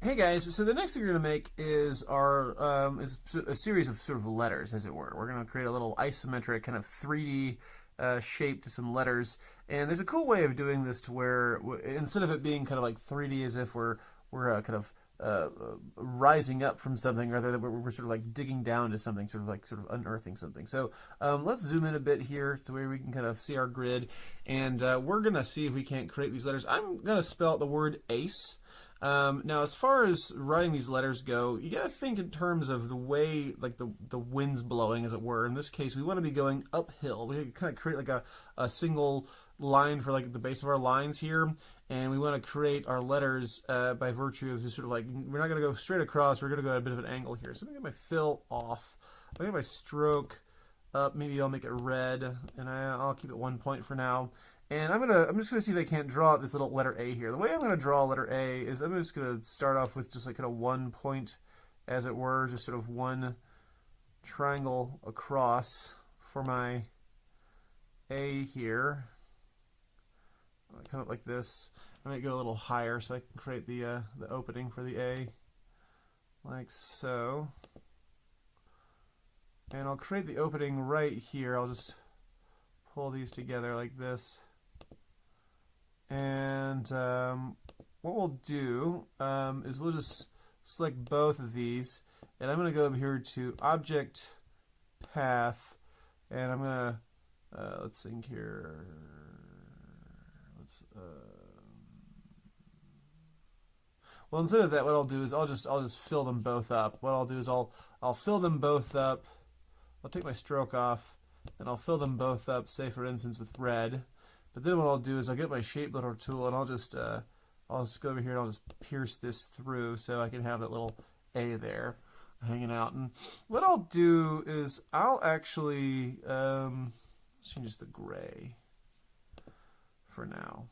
Hey guys, so the next thing we're going to make is our is a series of sort of letters, as it were. We're going to create a little isometric kind of 3D shape to some letters, and there's a cool way of doing this to where instead of it being kind of like 3D as if we're kind of rising up from something, rather than we're sort of like digging down to something, sort of unearthing something. So let's zoom in a bit here to where we can kind of see our grid, and we're going to see if we can't create these letters. I'm going to spell out the word ace. Now, as far as writing these letters go, you got to think in terms of the way, like the wind's blowing, as it were. In this case, we want to be going uphill. We kind of create like a single line for like the base of our lines here, and we want to create our letters by virtue of just sort of like, we're not going to go straight across, we're going to go at a bit of an angle here. So I'm going to get my fill off. I'm going to get my stroke up, maybe I'll make it red, and I'll keep it 1 point for now. And I'm just gonna see if I can't draw this little letter A here. The way I'm gonna draw letter A is I'm just gonna start off with just like kind of 1 point, as it were, just sort of one triangle across for my A here. Kind of like this. I might go a little higher so I can create the opening for the A, like so. And I'll create the opening right here. I'll just pull these together like this. And what we'll do is we'll just select both of these, and I'm going to go over here to Object, Path, and I'm going to let's think here. Well, instead of that, what I'll do is I'll just fill them both up. What I'll do is I'll fill them both up. I'll take my stroke off, and I'll fill them both up, say for instance with red. But then what I'll do is I'll get my shape builder tool, and I'll just go over here and I'll just pierce this through so I can have that little A there hanging out. And what I'll do is I'll actually change this to gray for now.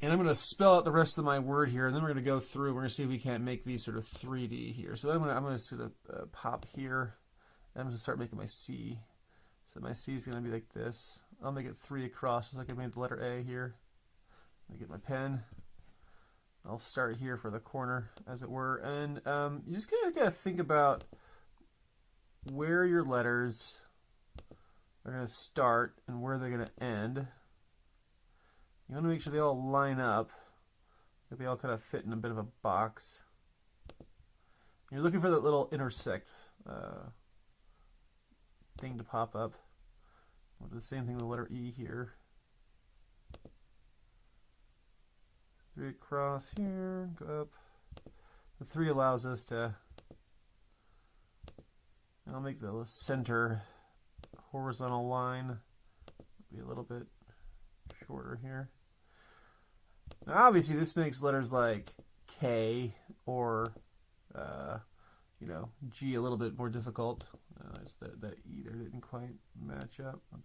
And I'm going to spell out the rest of my word here, and then we're going to go through. We're going to see if we can't make these sort of 3D here. So I'm going to sort of pop here, and I'm going to start making my C. So my C is going to be like this. I'll make it 3 across, just like I made the letter A here. Let me get my pen. I'll start here for the corner, as it were. And you just got to think about where your letters are going to start and where they're going to end. You want to make sure they all line up, that they all kind of fit in a bit of a box. You're looking for that little intersect thing to pop up. We'll do the same thing with the letter E here. 3 across here, go up. The 3 allows us to, and I'll make the center horizontal line be a little bit shorter here. Now obviously this makes letters like K or G a little bit more difficult. That E there didn't quite match up. Okay,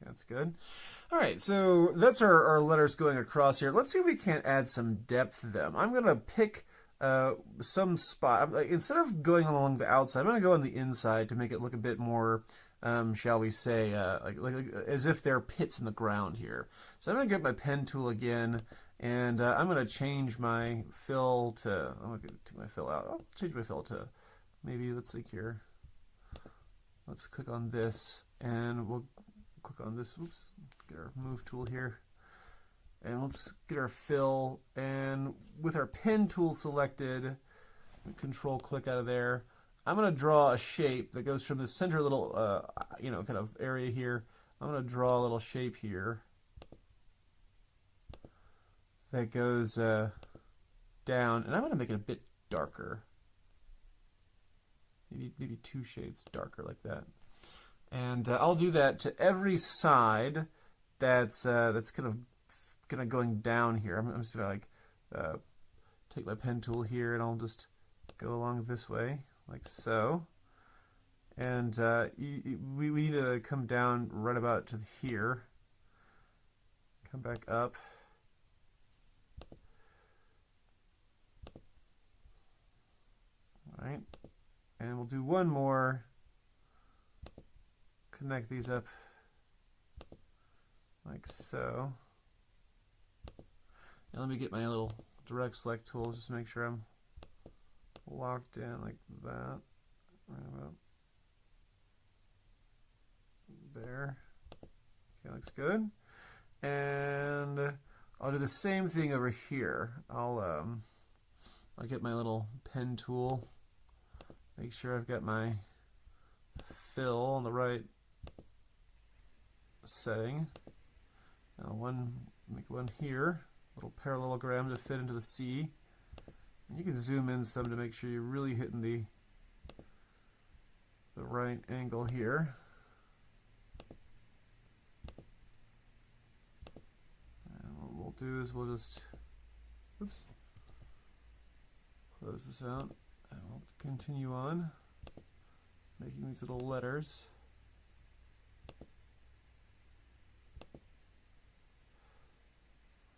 that's good. All right, so that's our letters going across here. Let's see if we can't add some depth to them. I'm going to pick some spot. Instead of going along the outside, I'm going to go on the inside to make it look a bit more, shall we say, like as if there are pits in the ground here. So I'm going to get my pen tool again, and I'm going to change my fill to, I'm going to take my fill out. I'll change my fill to, maybe, let's see here. Let's click on this, and we'll click on this. Oops, get our move tool here. And let's get our fill, and with our pen tool selected, control click out of there, I'm going to draw a shape that goes from the center little, kind of area here. I'm going to draw a little shape here that goes down, and I'm going to make it a bit darker. Maybe 2 shades darker like that. And I'll do that to every side that's kind of going down here. I'm just gonna take my pen tool here, and I'll just go along this way like so. And we need to come down right about to here. Come back up. All right, and we'll do one more connect these up like so. And let me get my little direct select tool just to make sure I'm locked in like that. Right about there. Okay, looks good. And I'll do the same thing over here. I'll get my little pen tool. Make sure I've got my fill on the right setting. Now make one here, little parallelogram to fit into the C. And you can zoom in some to make sure you're really hitting the right angle here. And what we'll do is we'll just close this out, and we'll continue on making these little letters.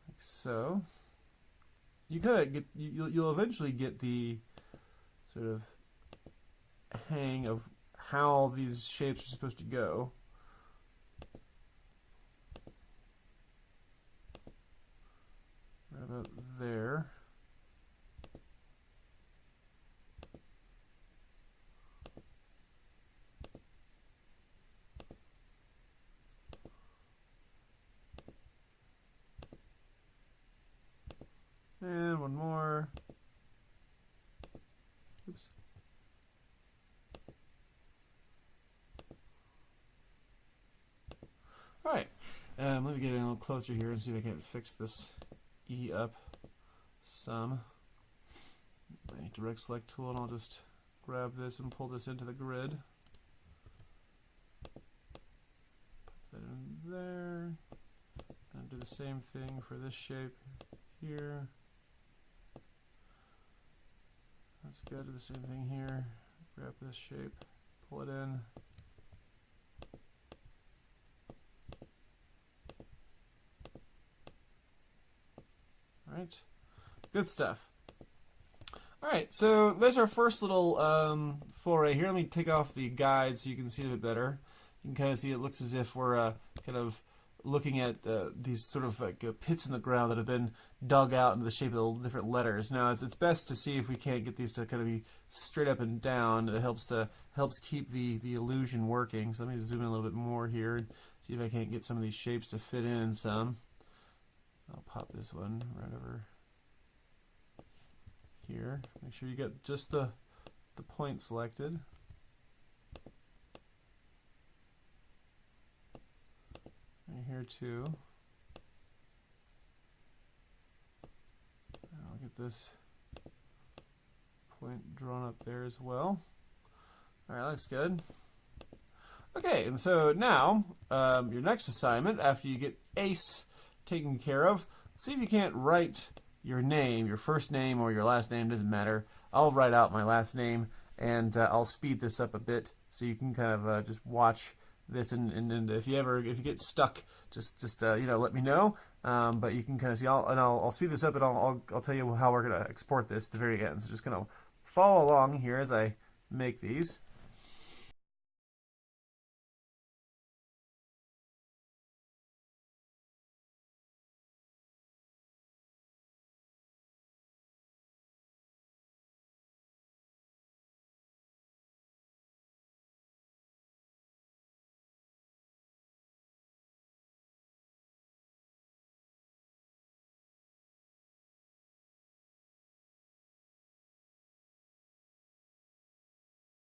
Like so. You kind of get, you'll eventually get the sort of hang of how these shapes are supposed to go. Right about there. And one more. Oops. All right. Let me get in a little closer here and see if I can fix this E up some. My direct select tool, and I'll just grab this and pull this into the grid. Put that in there. And do the same thing for this shape here. That's good. Do the same thing here. Grab this shape, pull it in. All right, good stuff. All right, so there's our first little foray here. Let me take off the guide so you can see it a bit better. You can kind of see it looks as if we're kind of looking at these sort of like pits in the ground that have been dug out into the shape of the different letters. Now it's best to see if we can't get these to kind of be straight up and down. It helps keep the illusion working. So let me zoom in a little bit more here and see if I can't get some of these shapes to fit in some. I'll pop this one right over here. Make sure you get just the point selected. And here too. I'll get this point drawn up there as well. Alright, looks good. Okay, and so now your next assignment, after you get ACE taken care of, see if you can't write your name, your first name or your last name, doesn't matter. I'll write out my last name, and I'll speed this up a bit so you can kind of just watch this, and if you get stuck, just let me know. But you can kind of see, I'll speed this up, and I'll tell you how we're gonna export this at the very end. So just gonna follow along here as I make these.